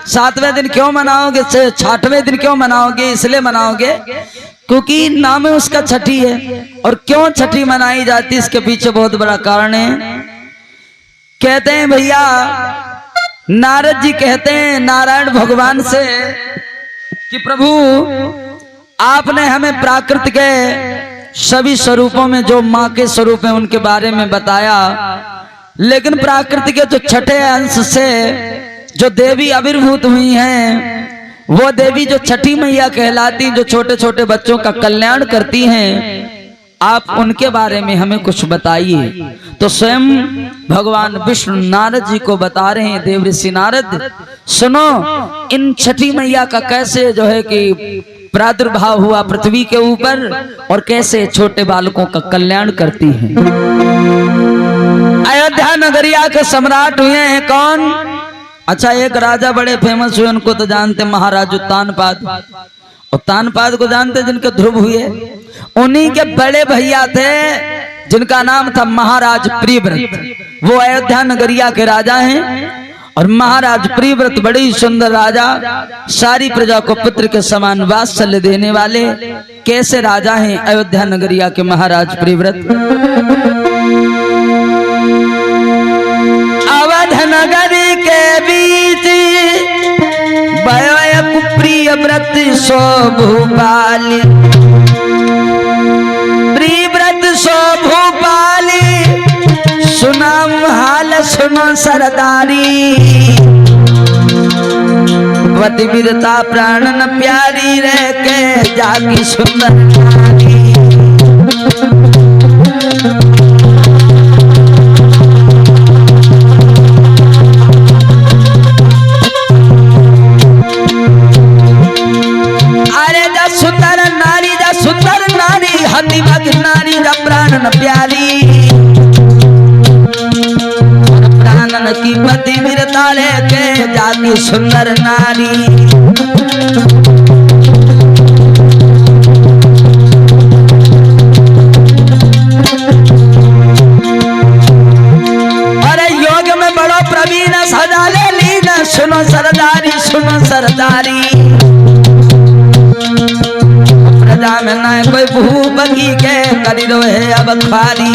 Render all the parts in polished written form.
7वें दिन क्यों मनाओगे, 6ठवें दिन क्यों मनाओगे? इसलिए मनाओगे क्योंकि नाम है उसका छठी है। और क्यों छठी मनाई जाती है, इसके पीछे बहुत बड़ा कारण है। कहते हैं भैया, नारद जी कहते हैं नारायण भगवान से कि प्रभु आपने हमें प्राकृत के सभी स्वरूपों में जो माँ के स्वरूप है उनके बारे में बताया, लेकिन प्राकृत के जो छठे अंश से जो देवी आविर्भूत हुई हैं, वो देवी जो छठी मैया कहलाती, जो छोटे छोटे बच्चों का कल्याण करती हैं, आप उनके बारे में हमें कुछ बताइए। तो स्वयं भगवान विष्णु नारद जी को बता रहे हैं, देव ऋषि नारद सुनो, इन छठी मैया का कैसे जो है कि प्रादुर्भाव हुआ पृथ्वी के ऊपर और कैसे छोटे बालकों का कल्याण करती हैं। अयोध्या नगरिया के सम्राट हुए हैं कौन? अच्छा, एक राजा बड़े फेमस हुए, उनको तो जानते, महाराज उत्तानपाद। उत्तानपाद को जानते, जिनके ध्रुव हुए, उन्हीं के बड़े भैया थे जिनका नाम था महाराज प्रियव्रत। वो अयोध्या नगरिया के राजा हैं। और महाराज प्रियव्रत बड़े ही सुंदर राजा, सारी प्रजा को पुत्र के समान वात्सल्य देने वाले कैसे राजा हैं अयोध्या नगरिया के महाराज प्रियव्रत। अवध नगरी के बीच प्रियव्रत सो भूपाली, प्रियव्रत सो भूपाली, सुनाम हाल सुनो सरदारी, पति वीरता प्राण न प्यारी, रह के जागी सुंदर नारी। अरे जा सुंदर नारी, जा सुंदर नारी, हति भग नारी, जा प्राण न प्यारी, प्राणन की पति वीरता लेके जागी सुंदर नारी। अरे योग में बड़ो प्रवीण सदा ले लीन, सुनो सरदारी, सुनो सरदारी, प्रजा में न कोई भूपति के करी रोहे अब खाली।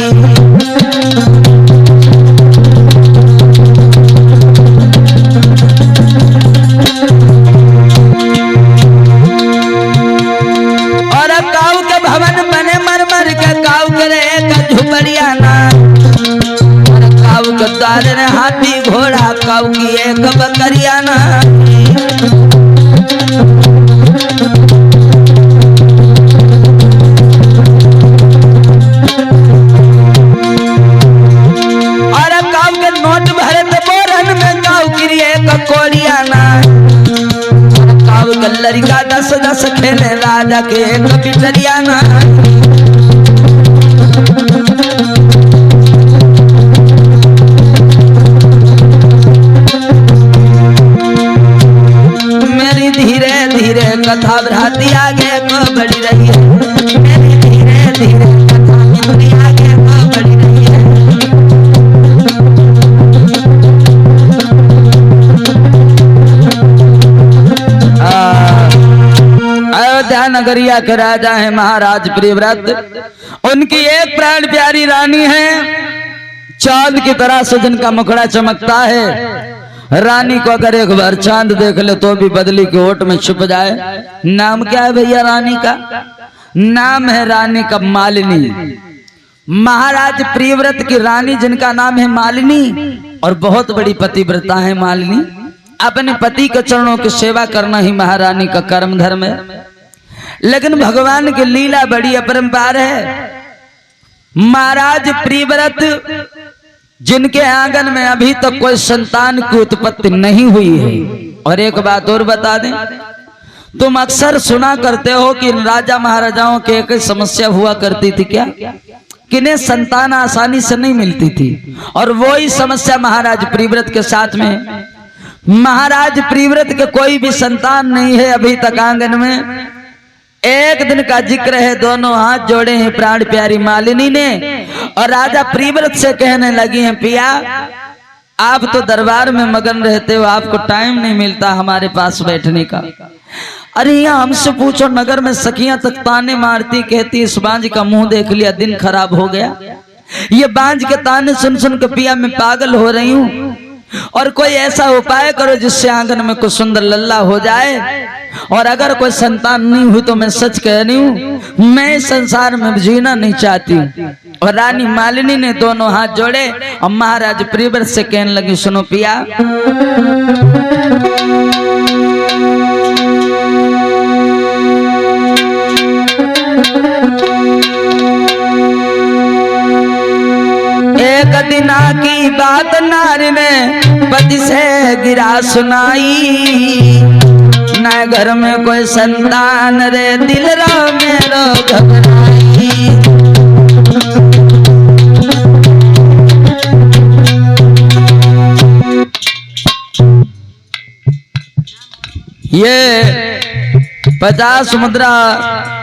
और काऊ के भवन बने मरमर के, काऊ करे एक झुपड़िया ना, और काऊ के द्वार ने हाथी घोड़ा, काऊ की एक बकरिया ना। और काऊ के नोट भरे तो बोरन में, काऊ की एक कोड़िया ना, लड़का 10-10 खेले राजा के एक पिटरिया ना। मेरी धीरे धीरे कथा भ्राती आगे को बढ़ी रही है, मेरी धीरे धीरे कथा मित्री आगे को बढ़ी रही है। अयोध्या नगरिया के राजा है महाराज प्रियव्रत। उनकी एक प्राण प्यारी रानी है, चांद की तरह से जिनका मुखड़ा चमकता है। रानी को अगर एक बार चांद देख ले तो भी बदली के ओट में छुप जाए। नाम क्या है भैया रानी का? नाम है रानी का मालिनी। महाराज प्रियव्रत की रानी जिनका नाम है मालिनी, और बहुत बड़ी पतिव्रता है मालिनी। अपने पति के चरणों की सेवा करना ही महारानी का कर्म धर्म है। लेकिन भगवान की लीला बड़ी अपरंपार है। महाराज प्रियव्रत जिनके आंगन में अभी तक कोई संतान की उत्पत्ति नहीं हुई है। और एक बात और बता दें, तुम अक्सर सुना करते हो कि राजा महाराजाओं के एक समस्या हुआ करती थी, क्या किन्हें संतान आसानी से नहीं मिलती थी। और वही समस्या महाराज प्रियव्रत के साथ में। महाराज प्रियव्रत के कोई भी संतान नहीं है अभी तक आंगन में। एक दिन का जिक्र है, दोनों हाथ जोड़े हैं प्राण प्यारी मालिनी ने, और राजा प्रियव्रत से कहने लगी हैं, पिया आप तो दरबार में मगन रहते हो, आपको टाइम नहीं मिलता हमारे पास बैठने का। अरे यहाँ हमसे पूछो, नगर में सखियां तक ताने मारती, कहती इस बांझ का मुंह देख लिया, दिन खराब हो गया। ये बांझ के ताने सुन सुन के पिया मैं पागल हो रही हूँ, और कोई ऐसा उपाय करो जिससे आंगन में कुछ सुंदर लल्ला हो जाए, और अगर कोई संतान नहीं हुई तो मैं सच कह रही हूँ मैं संसार में जीना नहीं चाहती। और रानी मालिनी ने दोनों हाथ जोड़े और महाराज प्रियव्रत से कहने लगी, सुनो पिया, एक दिना की बात नारी ने पति से गिरा सुनाई, न घर में कोई संतान रे दिल रो मेरो घबराई। ये 50 मुद्रा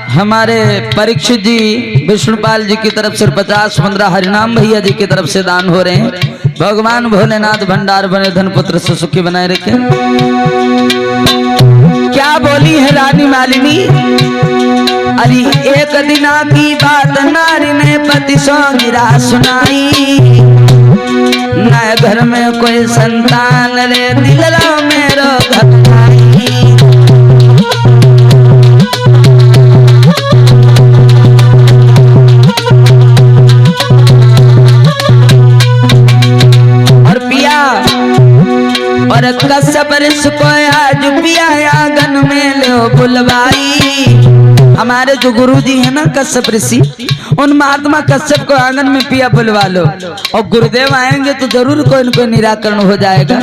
हमारे परीक्षित जी विष्णुपाल जी की तरफ से, 50 मुद्रा हरिनाम भैया जी की तरफ से दान हो रहे हैं। भगवान भोलेनाथ भंडार बने, धन पुत्र से सुखी बनाए रखे। क्या बोली है रानी मालिनी? अरे एक दिना की बात नारी ने पति सो गिरा सुनाई, न घर में कोई संतान रे दिल रो मेरो घबराई। और कश्यप ऋषि को आज पिया आंगन में लो बुलवाई। हमारे जो गुरुजी है ना कश्यप ऋषि, उन महात्मा कश्यप को आंगन में पिया बुलवा लो, और गुरुदेव आएंगे तो जरूर कोई न कोई निराकरण हो जाएगा।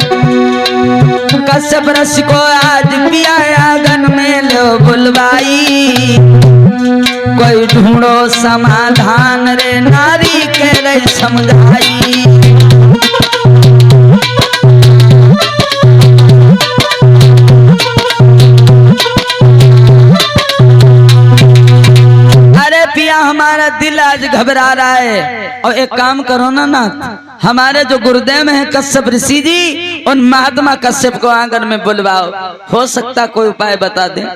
कश्यप ऋषि को आज पिया आंगन में लो बुलवाई, कोई ढूंढो समाधान रे नारी के रे समझाई। हमारा दिल आज घबरा रहा है, और एक काम करो ना नाथ, हमारे जो गुरुदेव हैं कश्यप ऋषि जी, उन महात्मा कश्यप को आंगन में बुलवाओ, हो सकता कोई उपाय बता दे।